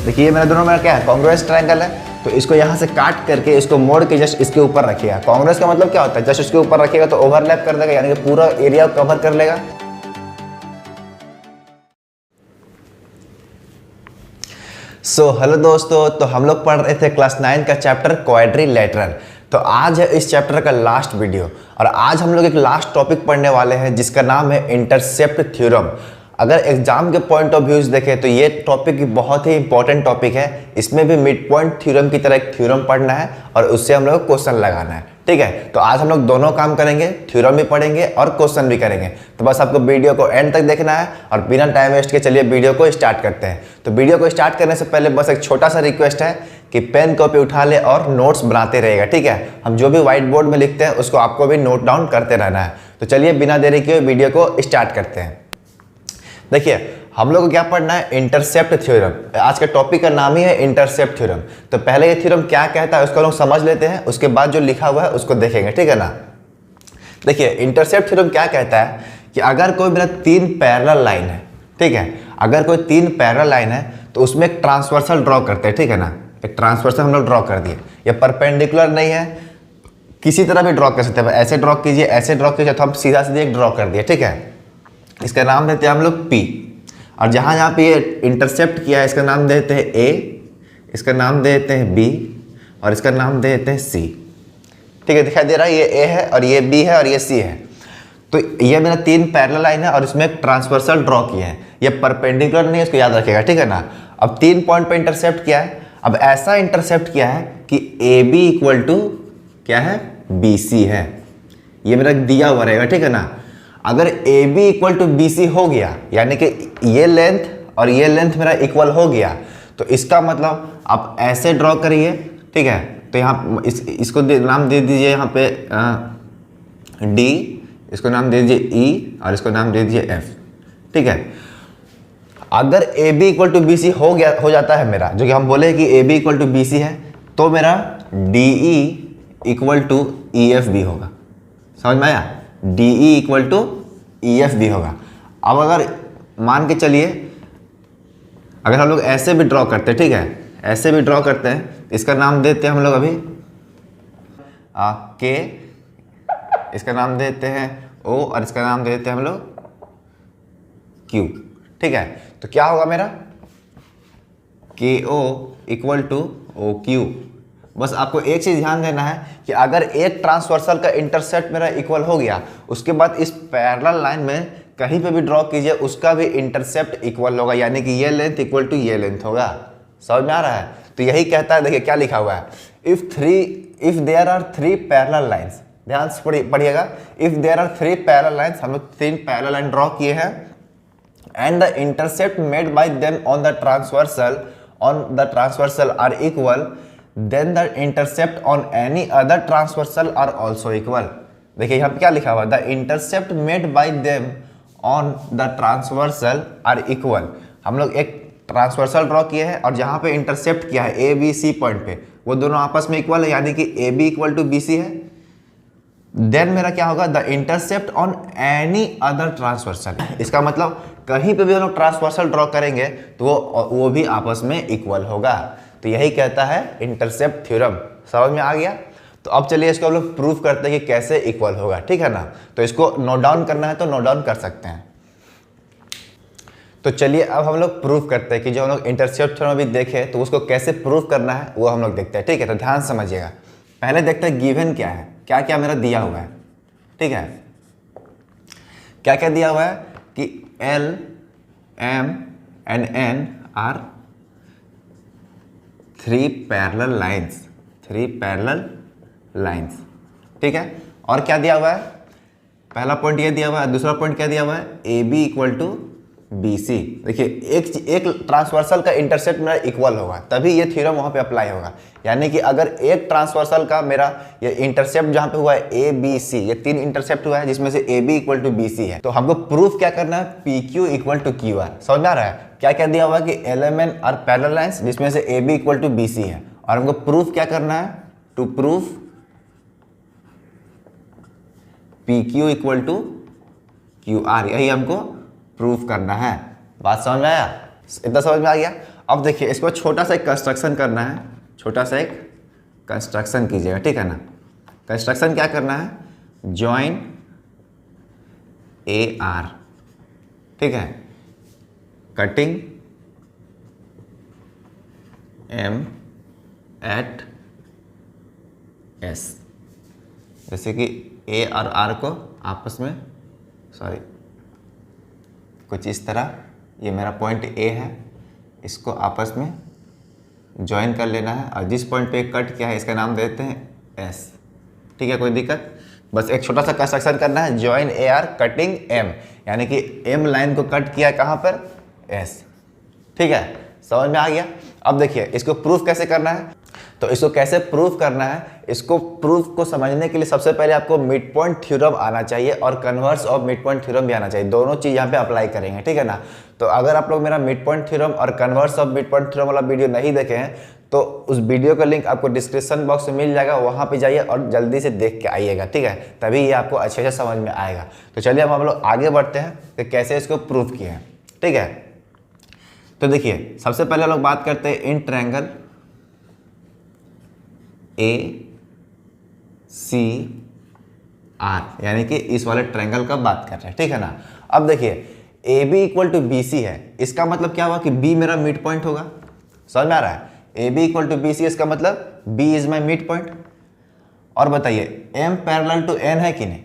देखिए मेरे दोनों में क्या है, कॉन्ग्रुएंस ट्रायंगल है, तो इसको यहाँ से काट करके इसको मोड़ के जस्ट इसके ऊपर रखिएगा। कॉन्ग्रुएंस का मतलब क्या होता है, जस्ट इसके ऊपर रखिएगा तो ओवरलैप कर देगा, यानी कि पूरा एरिया कवर कर लेगा। हेलो दोस्तों, तो हम लोग पढ़ रहे थे क्लास 9 का चैप्टर क्वाड्रिलेटरल। तो आज है इस चैप्टर का लास्ट वीडियो और आज हम लोग एक लास्ट टॉपिक पढ़ने वाले हैं जिसका नाम है इंटरसेप्ट थ्योरम। अगर एग्जाम के पॉइंट ऑफ व्यूज देखें तो ये टॉपिक बहुत ही इंपॉर्टेंट टॉपिक है। इसमें भी मिड पॉइंट थ्योरम की तरह एक थ्योरम पढ़ना है और उससे हम लोग क्वेश्चन लगाना है। ठीक है, तो आज हम लोग दोनों काम करेंगे, थ्योरम भी पढ़ेंगे और क्वेश्चन भी करेंगे। तो बस आपको वीडियो को एंड तक देखना है और बिना टाइम वेस्ट के चलिए वीडियो को स्टार्ट करते हैं। तो वीडियो को स्टार्ट करने से पहले बस एक छोटा सा रिक्वेस्ट है कि पेन कॉपी उठा ले और नोट्स बनाते रहेगा। ठीक है, हम जो भी व्हाइट बोर्ड में लिखते हैं उसको आपको भी नोट डाउन करते रहना है। तो चलिए बिना देरी किए वीडियो को स्टार्ट करते हैं। देखिए हम लोग को क्या पढ़ना है, इंटरसेप्ट थ्योरम। आज के टॉपिक का नाम ही है इंटरसेप्ट थ्योरम। तो पहले ये थ्योरम क्या कहता है उसको लोग समझ लेते हैं, उसके बाद जो लिखा हुआ है उसको देखेंगे। ठीक है ना। देखिए इंटरसेप्ट थ्योरम क्या कहता है कि अगर कोई मेरा 3 पैरेलल लाइन है, ठीक है, अगर कोई 3 पैरेलल लाइन है तो उसमें एक ट्रांसवर्सल ड्रॉ करते हैं। ठीक है ना, एक ट्रांसवर्सल हम लोग ड्रॉ कर दिए। ये परपेंडिकुलर नहीं है, किसी तरह भी ड्रॉ कर सकते हैं। ऐसे ड्रॉ कीजिए, ऐसे ड्रॉ कीजिए, तो हम सीधा सीधे एक ड्रॉ कर दिए। ठीक है, इसका नाम देते हैं हम लोग P। और जहाँ जहाँ पे ये इंटरसेप्ट किया है इसका नाम देते हैं A, इसका नाम देते हैं B और इसका नाम देते हैं C। ठीक है, दिखाई दे रहा है, ये A है और ये B है और ये C है। तो ये मेरा 3 पैरेलल लाइन है और इसमें एक ट्रांसवर्सल ड्रॉ किया है। ये परपेंडिकुलर नहीं है, इसको याद रखिएगा। ठीक है ना। अब 3 पॉइंट पे इंटरसेप्ट किया है। अब ऐसा इंटरसेप्ट किया है कि AB इक्वल टू क्या है, BC है। ये मेरा दिया हुआ रहेगा। ठीक है ना। अगर AB इक्वल टू BC हो गया, यानी कि ये लेंथ और ये लेंथ मेरा इक्वल हो गया, तो इसका मतलब आप ऐसे ड्रॉ करिए। ठीक है, तो यहाँ इसको नाम दे दीजिए यहाँ पे D, इसको नाम दे दीजिए E और इसको नाम दे दीजिए F। ठीक है, अगर AB इक्वल टू BC हो जाता है मेरा, जो कि हम बोले कि AB इक्वल टू BC है, तो मेरा DE इक्वल टू EF भी होगा। समझ में आया, DE इक्वल टू EF भी होगा। अब अगर मान के चलिए अगर हम लोग ऐसे भी ड्रॉ करते हैं, ठीक है, ऐसे भी ड्रॉ करते हैं, इसका नाम देते हैं हम लोग अभी K, इसका नाम देते हैं O और इसका नाम देते हैं हम लोग Q। ठीक है, तो क्या होगा मेरा KO इक्वल टू OQ। बस आपको एक चीज ध्यान देना है कि अगर एक ट्रांसवर्सल का इंटरसेप्ट मेरा इक्वल हो गया, उसके बाद इस पैरेलल लाइन में कहीं पे भी ड्रॉ कीजिए उसका भी इंटरसेप्ट इक्वल होगा, यानी कि ये लेंथ इक्वल टू ये लेंथ होगा। समझ में आ रहा है। तो यही कहता है, देखिए क्या लिखा हुआ है, if there are 3 parallel lines, ध्यान से पढ़िएगा, if there are 3 parallel lines, हम लोग 3 पैरेलल लाइन ड्रॉ किए हैं, and the intercept made by them on the transversal are equal, then the intercept on any other transversal are also equal। देखिए यहाँ पे क्या लिखा हुआ है, the intercept made by them on the transversal are equal। हम लोग एक ट्रांसवर्सल ड्रॉ किए हैं और जहाँ पे इंटरसेप्ट किया है ABC पॉइंट पे, वो दोनों आपस में इक्वल है, यानी कि AB इक्वल टू BC है। देन मेरा क्या होगा, the intercept on any other transversal. इसका मतलब कहीं पे भी हम लोग ट्रांसवर्सल ड्रॉ करेंगे तो वो भी आपस में इक्वल होगा। तो यही कहता है इंटरसेप्ट थ्योरम। समझ में आ गया। तो अब चलिए इसको हम लोग प्रूफ करते हैं कि कैसे इक्वल होगा। ठीक है ना। तो इसको नोट डाउन करना है तो नोट डाउन कर सकते हैं। तो चलिए अब हम लोग प्रूफ करते हैं कि जो हम लोग इंटरसेप्ट थ्योरम अभी देखे तो उसको कैसे प्रूफ करना है वो हम लोग देखते हैं। ठीक है, तो ध्यान समझिएगा। पहले देखते हैं गिवन क्या है, क्या क्या मेरा दिया हुआ है। ठीक है, क्या क्या दिया हुआ है कि L, M and N are 3 parallel lines. ठीक है, और क्या दिया हुआ है, पहला पॉइंट ये दिया हुआ है, दूसरा पॉइंट क्या दिया हुआ है, AB इक्वल टू BC। देखिए एक ट्रांसवर्सल का इंटरसेप्ट मेरा इक्वल होगा तभी ये थ्योरम वहाँ पे अप्लाई होगा। यानी कि अगर एक ट्रांसवर्सल का मेरा ये इंटरसेप्ट जहाँ पे हुआ है ABC, ये 3 इंटरसेप्ट हुआ है जिसमें से AB इक्वल टू BC है, तो हमको प्रूफ क्या करना है, PQ इक्वल टू QR। समझ में आ रहा है। क्या क्या दिया हुआ है कि LMN आर पैरेलल लाइन्स जिसमें से AB इक्वल टू BC है, और हमको प्रूफ क्या करना है, to proof PQ equal to QR। यही हमको प्रूफ करना है। बात समझ में आया, इतना समझ में आ गया। अब देखिए इसको छोटा सा एक कंस्ट्रक्शन करना है, छोटा सा एक कंस्ट्रक्शन कीजिएगा, ठीक है ना। कंस्ट्रक्शन क्या करना है, जॉइन ए आर, ठीक है, कटिंग एम एट एस, जैसे कि ए और आर को आपस में, सॉरी, कुछ इस तरह, ये मेरा पॉइंट ए है, इसको आपस में ज्वाइन कर लेना है और जिस पॉइंट पे कट किया है इसका नाम देते हैं एस, ठीक है, कोई दिक्कत। बस एक छोटा सा कंस्ट्रक्शन करना है, join A R cutting M, यानी कि एम लाइन को कट किया कहाँ पर, एस, ठीक है, समझ में आ गया। अब देखिए इसको प्रूफ कैसे करना है, तो इसको कैसे प्रूफ करना है, इसको प्रूफ को समझने के लिए सबसे पहले आपको मिड पॉइंट थ्योरम आना चाहिए और converse of mid point theorem भी आना चाहिए, दोनों चीज़ यहाँ पे अप्लाई करेंगे, ठीक है ना। तो अगर आप लोग मेरा मिड पॉइंट थ्योरम और converse of mid point theorem वाला वीडियो नहीं देखे हैं तो उस वीडियो का लिंक आपको डिस्क्रिप्शन बॉक्स में मिल जाएगा, वहाँ पे जाइए और जल्दी से देख के आइएगा, ठीक है, तभी ये आपको अच्छे से समझ में आएगा। तो चलिए अब हम लोग आगे बढ़ते हैं कि कैसे इसको प्रूफ किए हैं, ठीक है। तो देखिए सबसे पहले लोग बात करते हैं in triangle A C R, यानी कि इस वाले ट्रायंगल का बात कर रहे हैं, ठीक है ना। अब देखिए A B equal to B C है, इसका मतलब क्या हुआ कि बी मेरा मिड पॉइंट होगा, समझ में आ रहा है, A B equal to B C, इसका मतलब B is my mid point. और बताइए एम पैरेलल टू एन है कि नहीं,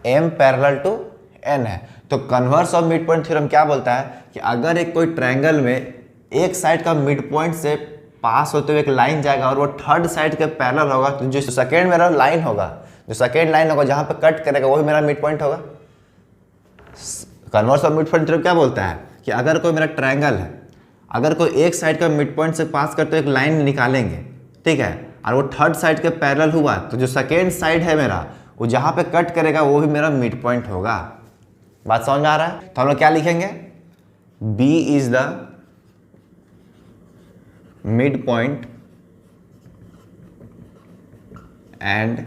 एम पैरेलल टू एन है, तो converse of mid point theorem क्या बोलता है कि अगर एक कोई ट्रायंगल में एक साइड का मिड पॉइंट से पास होते हुए एक लाइन जाएगा और वो थर्ड साइड के पैरेलल होगा, तो जो सेकेंड मेरा लाइन होगा, जो सेकेंड लाइन होगा जहाँ पे कट करेगा वही मेरा मिड पॉइंट होगा। Converse of mid point theorem क्या बोलता है कि अगर कोई मेरा ट्रायंगल है, अगर कोई एक साइड का मिड पॉइंट से पास करते हुए एक लाइन निकालेंगे, ठीक है, और वो थर्ड साइड के पैरेलल हुआ, तो जो सेकेंड साइड है मेरा वो जहाँ पे कट करेगा वो भी मेरा मिड पॉइंट होगा। बात समझ में आ रहा है। तो हम लोग क्या लिखेंगे, B is the mid point and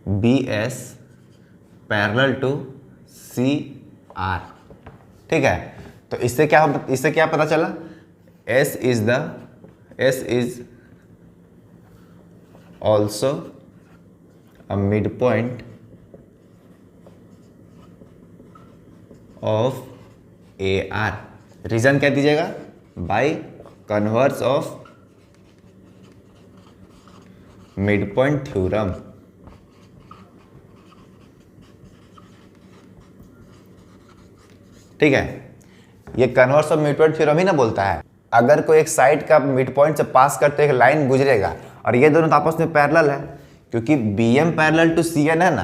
B S parallel to C R, ठीक है। तो इससे क्या पता चला, S is also a mid point of A R. Reason क्या दीजिएगा, by converse of mid point theorem, ठीक है। ये converse of mid point theorem ही ना बोलता है, अगर कोई एक साइड का मिड पॉइंट से पास करते एक लाइन गुजरेगा और ये दोनों तो आपस में पैरेलल है, क्योंकि B M parallel to C N है ना,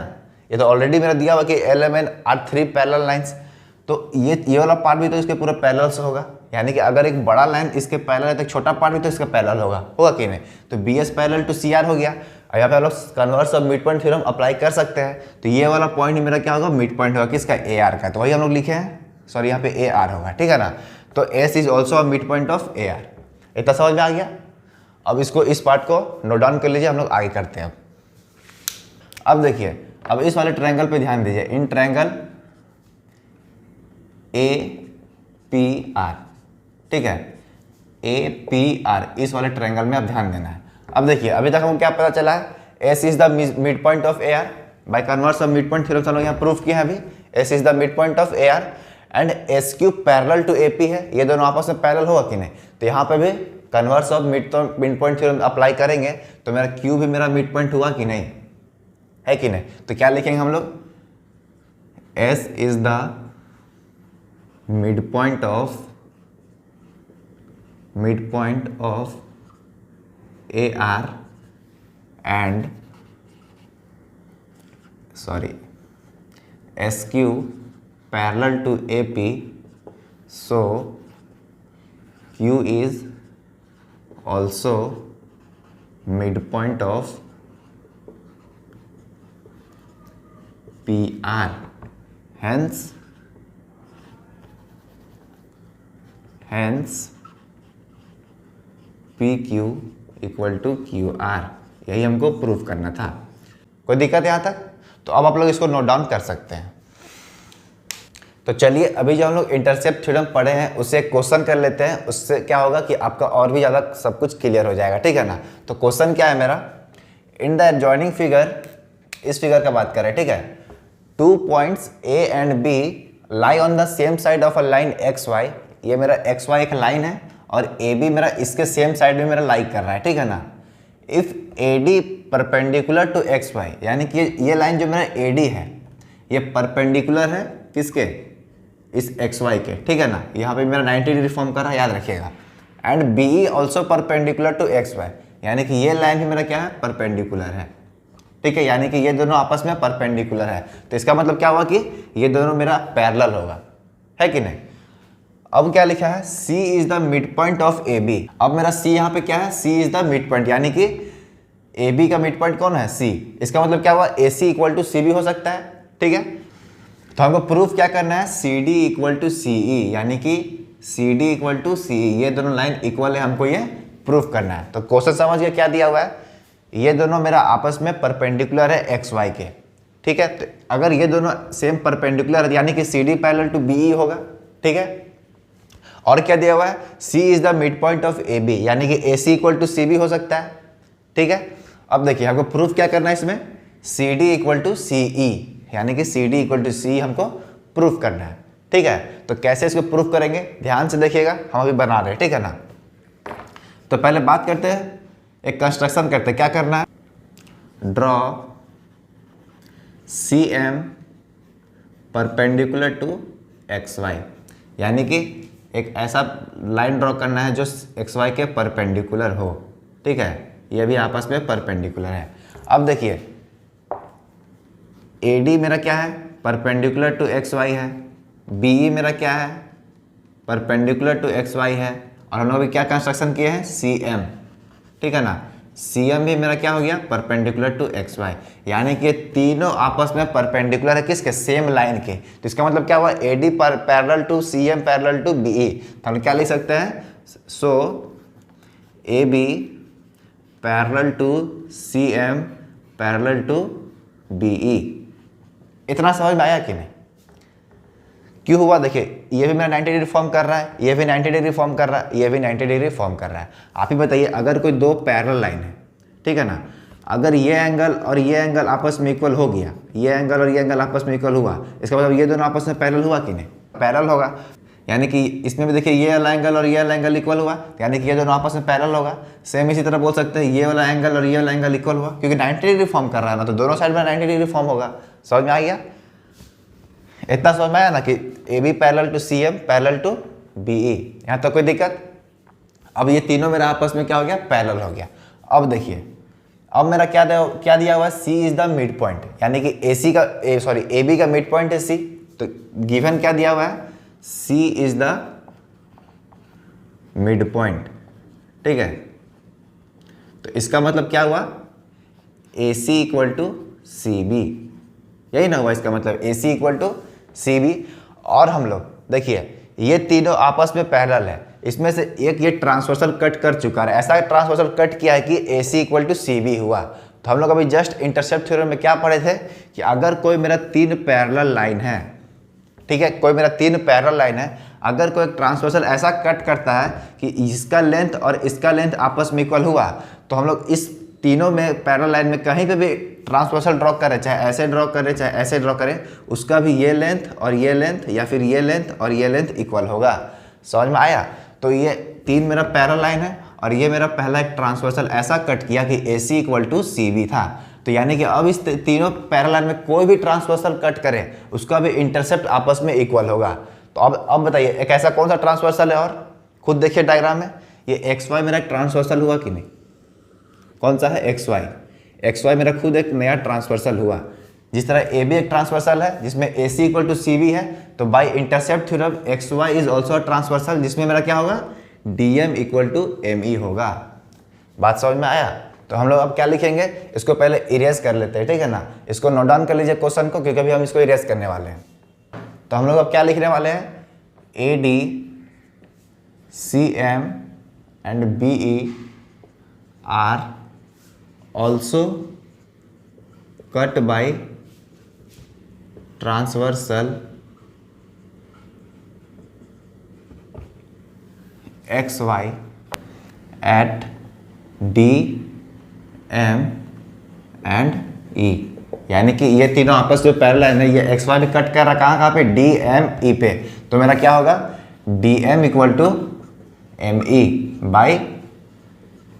ये तो ऑलरेडी मेरा दिया हुआ कि L M N are three parallel lines, तो ये वाला पार्ट भी तो इसके पूरा पैरेलल से होगा, यानी कि अगर एक बड़ा लाइन इसके पैरेलल है तो एक छोटा पार्ट भी तो इसका पैरेलल होगा कि नहीं। तो B S parallel to C R हो गया, और यहाँ पे हम लोग converse of mid point theorem apply कर सकते हैं। तो ये वाला पॉइंट मेरा क्या होगा, मिड पॉइंट होगा किसका, ए आर का, तो वही हम लोग लिखे हैं, सॉरी यहाँ पे ए आर होगा, ठीक है ना। तो S is also a mid point of A are, इतना समझ में आ गया। अब इसको, इस पार्ट को नोट डाउन कर लीजिए, हम लोग आगे करते हैं। अब देखिए, अब इस वाले ट्रायंगल पे ध्यान दीजिए, in triangle A P R, ठीक है, ए पी आर, इस वाले ट्रायंगल में अब ध्यान देना है। अब देखिए अभी तक हमको क्या पता चला है, S is the mid point of A R, by converse of mid point theorem हम लोग यहाँ प्रूफ किया है अभी, S is the mid point of A R and S Q parallel to A P है, ये दोनों आपस में पैरेलल होगा कि नहीं। तो यहाँ पे भी converse of mid point theorem apply करेंगे तो मेरा क्यू भी मेरा मिड पॉइंट हुआ कि नहीं, है कि नहीं। तो क्या लिखेंगे हम लोग, S is the midpoint of AR and SQ parallel to AP, so Q is also midpoint of PR, hence PQ equal to QR, यही हमको प्रूफ करना था। कोई दिक्कत यहाँ तक? तो अब आप लोग इसको नोट डाउन कर सकते हैं। तो चलिए अभी जो हम लोग इंटरसेप्ट थ्योरम पढ़े हैं उससे एक क्वेश्चन कर लेते हैं, उससे क्या होगा कि आपका और भी ज़्यादा सब कुछ क्लियर हो जाएगा, ठीक है ना। तो क्वेश्चन क्या है मेरा, इन द एडजॉइनिंग फिगर, इस फिगर का बात करें, ठीक है। 2 points A and B lie on the same side of a line X Y, ये मेरा एक्स वाई एक लाइन है और ए बी मेरा इसके सेम साइड में मेरा लाई कर रहा है, ठीक है ना। If A D perpendicular to X Y, यानी कि ये लाइन जो मेरा ए डी है ये परपेंडिकुलर है किसके, इस एक्स वाई के, ठीक है ना। यहाँ पे मेरा 90 डिग्री फॉर्म कर रहा है, याद रखिएगा। And B E also perpendicular to X Y, यानी कि ये लाइन भी मेरा क्या है, परपेंडिकुलर है, ठीक है। यानी कि ये दोनों आपस में परपेंडिकुलर है, तो इसका मतलब क्या हुआ कि ये दोनों मेरा पैरेलल होगा, है कि नहीं। अब क्या लिखा है, C is the mid point of A B. अब मेरा C यहाँ पे क्या है, C is the mid point, यानी कि ए बी का मिड पॉइंट कौन है, C। इसका मतलब क्या हुआ, ए सी इक्वल टू सी भी हो सकता है, ठीक है। तो हमको प्रूफ क्या करना है, सी डी इक्वल टू सी ई, यानी कि सी डी इक्वल टू सी ई, ये दोनों लाइन इक्वल है, हमको ये प्रूफ करना है। तो क्वेश्चन समझिए क्या दिया हुआ है, ये दोनों मेरा आपस में परपेंडिकुलर है एक्स वाई के, ठीक है। तो अगर ये दोनों सेम परपेंडिकुलर है यानी कि C D parallel to B E होगा, ठीक है। और क्या दिया हुआ है, C is the mid point of A B, यानी कि ए सी इक्वल टू सी भी हो सकता है, ठीक है। अब देखिए हमको प्रूफ क्या करना है इसमें, सी डी इक्वल टू सी ई, यानी कि सी डी इक्वल टू सी हमको प्रूफ करना है, ठीक है। तो कैसे इसको प्रूफ करेंगे, ध्यान से देखिएगा, हम अभी बना रहे हैं, ठीक है ना। तो पहले बात करते हैं, एक कंस्ट्रक्शन करते हैं, क्या करना है, draw C M perpendicular to X Y, यानी कि एक ऐसा लाइन ड्रॉ करना है जो एक्स वाई के परपेंडिकुलर हो, ठीक है। ये भी आपस में परपेंडिकुलर है। अब देखिए ए डी मेरा क्या है, परपेंडिकुलर टू एक्स वाई है, बी ई मेरा क्या है, परपेंडिकुलर टू एक्स वाई है, और हम लोग भी क्या कंस्ट्रक्शन किए हैं, सी एम, ठीक है ना। सी एम भी मेरा क्या हो गया, परपेंडिकुलर टू एक्स वाई, यानी कि तीनों आपस में परपेंडिकुलर है किसके, सेम लाइन के। तो इसका मतलब क्या हुआ, A D parallel to C M parallel to B E, तो हम क्या लिख सकते हैं, so A B parallel to C M parallel to B E. इतना समझ में आया कि नहीं, क्यों हुआ, देखिए ये भी मेरा 90 डिग्री फॉर्म कर रहा है, ये भी 90 डिग्री फॉर्म कर रहा है, ये भी 90 डिग्री फॉर्म कर रहा है। आप ही बताइए, अगर कोई दो पैरेलल लाइन है, ठीक है ना, अगर ये एंगल और ये एंगल आपस में इक्वल हो गया, ये एंगल और ये एंगल आपस में इक्वल हुआ, इसका मतलब ये दोनों आपस में पैरेलल हुआ कि नहीं, पैरेलल होगा। यानी कि इसमें भी देखिए ये वाला एंगल और ये वाला एंगल इक्वल हुआ, यानी कि ये दोनों आपस में पैरेलल होगा। सेम इसी तरह बोल सकते हैं ये वाला एंगल और ये वाला एंगल इक्वल हुआ, क्योंकि 90 डिग्री फॉर्म कर रहा है ना, तो दोनों साइड में 90 डिग्री फॉर्म होगा। समझ में आ गया, इतना समझ में आया ना कि A B parallel to C M parallel to B E, यहाँ तो कोई दिक्कत। अब ये तीनों मेरा आपस में क्या हो गया, पैरेलल हो गया। अब देखिए, अब मेरा क्या दिया हुआ है, सी इज द मिड पॉइंट, यानी कि ए बी का मिड पॉइंट है सी। तो गिवन क्या दिया हुआ है, सी इज द मिड पॉइंट, ठीक है। तो इसका मतलब क्या हुआ, ए C equal to C B, यही ना हुआ इसका मतलब, ए C equal to C B. और हम लोग देखिए ये तीनों आपस में पैरेलल है, इसमें से एक ये ट्रांसवर्सल कट कर चुका है, ऐसा ट्रांसवर्सल कट किया है कि ए C equal to C B हुआ। तो हम लोग अभी जस्ट इंटरसेप्ट थ्योरम में क्या पढ़े थे कि अगर कोई मेरा तीन पैरेलल लाइन है, ठीक है, कोई मेरा तीन पैरेलल लाइन है, अगर कोई ट्रांसवर्सल ऐसा कट करता है कि इसका लेंथ और इसका लेंथ आपस में इक्वल हुआ, तो हम लोग इस तीनों में पैरेलल लाइन में कहीं पे भी ट्रांसवर्सल ड्रॉ करें, चाहे ऐसे ड्रॉ करें चाहे ऐसे ड्रॉ करें, उसका भी ये लेंथ और ये लेंथ या फिर ये लेंथ और ये लेंथ इक्वल होगा। समझ में आया। तो ये तीन मेरा पैरेलल लाइन है और ये मेरा पहला एक ट्रांसवर्सल ऐसा कट किया कि ए C equal to C B था। तो यानी कि अब इस तीनों पैरेलल लाइन में कोई भी ट्रांसवर्सल कट करे उसका भी इंटरसेप्ट आपस में इक्वल होगा। तो अब बताइए एक ऐसा कौन सा ट्रांसवर्सल है, और खुद देखिए डायग्राम में, ये एक्स वाई मेरा ट्रांसवर्सल हुआ कि नहीं, कौन सा है, एक्स वाई मेरा खुद एक नया ट्रांसवर्सल हुआ। जिस तरह ए बी एक ट्रांसवर्सल है जिसमें A C equal to C B है, तो by intercept theorem X Y is also transversal, जिसमें मेरा क्या होगा, D M equal to M E होगा। बात समझ में आया। तो हम लोग अब क्या लिखेंगे, इसको पहले इरेज कर लेते हैं, ठीक है ना। इसको नोट डाउन कर लीजिए क्वेश्चन को, क्योंकि अभी हम इसको इरेज करने वाले हैं। तो हम लोग अब क्या लिखने वाले हैं, A D C M and B E are also cut by transversal X Y at D M and E, यानी कि ये तीनों आपस में पैरेलल है। ये एक्स वाई में कट कर रहा कहाँ पे, डी एम ई पे। तो मेरा क्या होगा, D M equal to M E by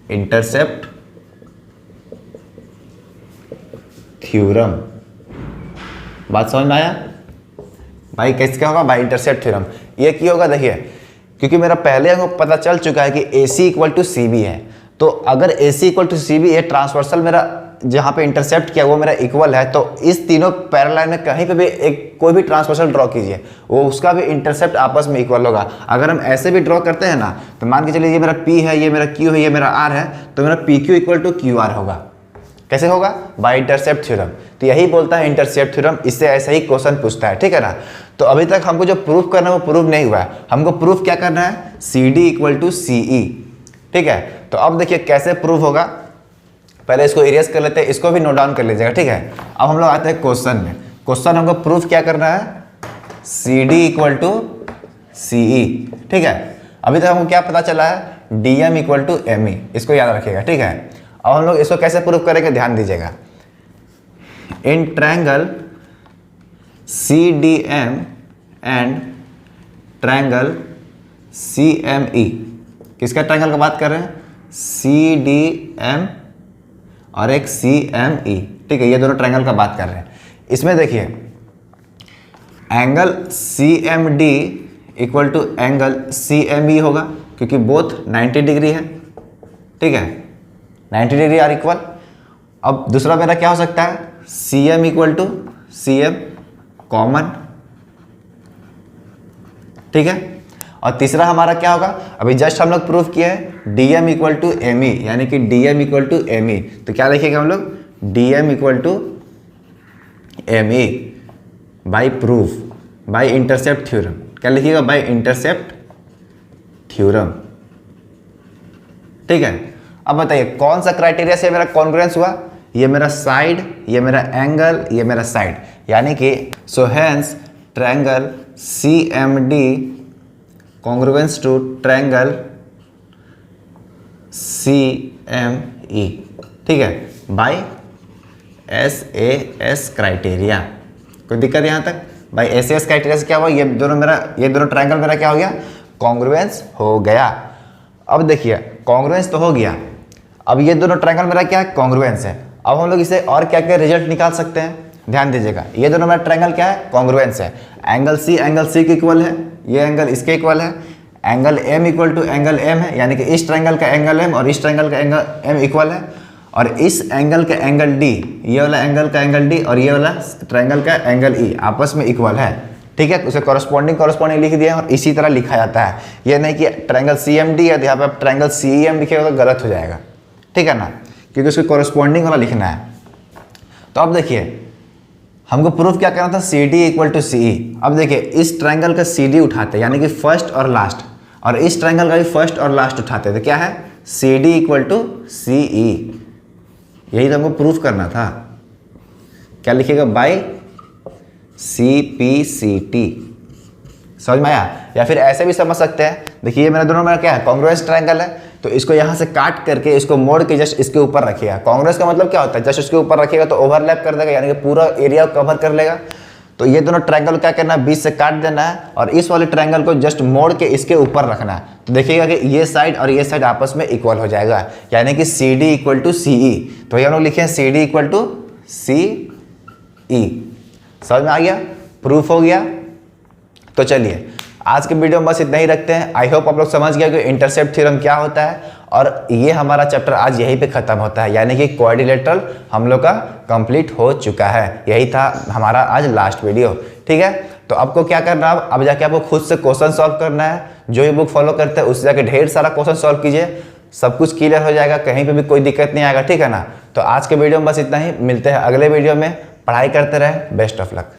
intercept theorem. बात समझ में आया भाई? कैसे क्या होगा, बाई इंटरसेप्ट थ्योरम। ये क्या होगा, देखिए क्योंकि मेरा पहले हमको पता चल चुका है कि ए C equal to C B है, तो अगर ए C equal to C B है, ट्रांसवर्सल मेरा जहाँ पे इंटरसेप्ट किया वो मेरा इक्वल है, तो इस तीनों पैरेलल में कहीं पे भी एक कोई भी ट्रांसवर्सल ड्रॉ कीजिए, वो उसका भी इंटरसेप्ट आपस में इक्वल होगा। अगर हम ऐसे भी ड्रॉ करते हैं ना, तो मान के चलिए ये मेरा P है, ये मेरा Q है, ये मेरा R है, तो मेरा PQ इक्वल टू QR होगा। कैसे होगा, बाय इंटरसेप्ट थ्योरम। तो यही बोलता है इंटरसेप्ट थ्योरम, इससे ऐसा ही क्वेश्चन पूछता है, ठीक है ना। तो अभी तक हमको जो प्रूफ करना है वो प्रूफ नहीं हुआ है, हमको प्रूफ क्या करना है, CD इक्वल टू CE, ठीक है। तो अब देखिए कैसे प्रूफ होगा, पहले इसको इरेज कर लेते हैं, इसको भी नोट डाउन कर लीजिएगा, ठीक है। अब हम लोग आते हैं क्वेश्चन में। क्वेश्चन हमको प्रूफ क्या करना है, CD इक्वल टू CE, ठीक है। अभी तक हमको क्या पता चला है, DM इक्वल टू ME, इसको याद रखिएगा, ठीक है। अब हम लोग इसको कैसे प्रूफ करेंगे, ध्यान दीजिएगा। In triangle CDM and triangle CME, किसका ट्रायंगल का बात कर रहे हैं, CDM और एक CME, ठीक है, ये दोनों ट्रायंगल का बात कर रहे हैं। इसमें देखिए angle CMD equal to angle CME होगा, क्योंकि बोथ 90 डिग्री है, ठीक है, 90 डिग्री आर इक्वल। अब दूसरा मेरा क्या हो सकता है, CM equal to CM common, ठीक है। और तीसरा हमारा क्या होगा, अभी जस्ट हम लोग प्रूफ किए हैं DM इक्वल टू ME, यानी कि DM इक्वल टू ME, तो क्या लिखेगा हम लोग, DM equal to ME by proof by intercept theorem. क्या लिखिएगा, बाई इंटरसेप्ट थ्योरम, ठीक है। अब बताइए कौन सा क्राइटेरिया से मेरा कॉन्ग्रुएंस हुआ, ये मेरा साइड, ये मेरा एंगल, ये मेरा साइड, यानी कि so hence triangle CMD congruence to triangle CME, ठीक है, बाय SAS क्राइटेरिया। कोई दिक्कत यहाँ तक, बाय SAS क्राइटेरिया से क्या हुआ, ये दोनों ट्रायंगल मेरा क्या हो गया, कॉन्ग्रुएंस हो गया। अब देखिए कॉन्ग्रुएंस तो हो गया, अब ये दोनों ट्रायंगल मेरा क्या है, कॉन्ग्रुएंस है। अब हम लोग इसे और क्या क्या रिजल्ट निकाल सकते हैं, ध्यान दीजिएगा। ये दोनों मेरा ट्रायंगल क्या है, कॉन्ग्रुएंस है। एंगल C के इक्वल है, ये एंगल इसके इक्वल है। Angle M equal to angle M है, यानी कि इस ट्रायंगल का एंगल M और इस ट्रायंगल का एंगल M इक्वल है। और इस एंगल का एंगल D, ये वाला एंगल का एंगल D और ये वाला ट्रायंगल का एंगल E आपस में इक्वल है, ठीक है। उसे कॉरस्पॉन्डिंग लिख दिया, और इसी तरह लिखा जाता है। ये नहीं कि ट्रायंगल CMD है, यहाँ पे आप ट्रायंगल CEM लिखिएगा तो गलत हो जाएगा, ठीक है ना, क्योंकि उसके कॉरस्पॉन्डिंग वाला लिखना है। तो अब देखिए हमको प्रूफ क्या करना था, CD इक्वल टू CE। अब देखिए इस ट्रायंगल का CD उठाते हैं, यानी कि फर्स्ट और लास्ट, और इस ट्रायंगल का भी फर्स्ट और लास्ट उठाते हैं, तो क्या है, CD इक्वल टू CE। यही तो हमको प्रूफ करना था। क्या लिखिएगा, बाय CPCT। समझ में आया? या फिर ऐसे भी समझ सकते हैं, देखिए ये मेरा दोनों मेरा क्या है, कॉन्ग्रुएंस ट्रायंगल है, तो इसको यहाँ से काट करके इसको मोड़ के जस्ट इसके ऊपर रखिएगा। कॉन्ग्रुएंस का मतलब क्या होता है, जस्ट इसके ऊपर रखिएगा तो ओवरलैप कर देगा, यानी कि पूरा एरिया कवर कर लेगा। तो ये दोनों ट्रायंगल क्या करना है, बीच से काट देना है, और इस वाले ट्रायंगल को जस्ट मोड़ के इसके ऊपर रखना है। तो देखिएगा कि ये साइड और ये साइड आपस में इक्वल हो जाएगा, यानी कि CD इक्वल टू CE। तो ये हम लोग लिखे हैं CD इक्वल टू CE। समझ में आ गया, प्रूफ हो गया। तो चलिए आज के वीडियो में बस इतना ही रखते हैं। आई होप आप लोग समझ गए कि इंटरसेप्ट थ्योरम क्या होता है, और ये हमारा चैप्टर आज यहीं पे खत्म होता है, यानी कि क्वाड्रिलेटरल हम लोग का कंप्लीट हो चुका है। यही था हमारा आज लास्ट वीडियो, ठीक है। तो आपको क्या करना है, अब जाके आपको खुद से क्वेश्चन सॉल्व करना है। जो ये बुक फॉलो करते हैं उससे जाके ढेर सारा क्वेश्चन सॉल्व कीजिए, सब कुछ क्लियर हो जाएगा, कहीं पे भी कोई दिक्कत नहीं आएगा, ठीक है ना। तो आज के वीडियो में बस इतना ही, मिलते हैं अगले वीडियो में। पढ़ाई करते रहे, बेस्ट ऑफ लक।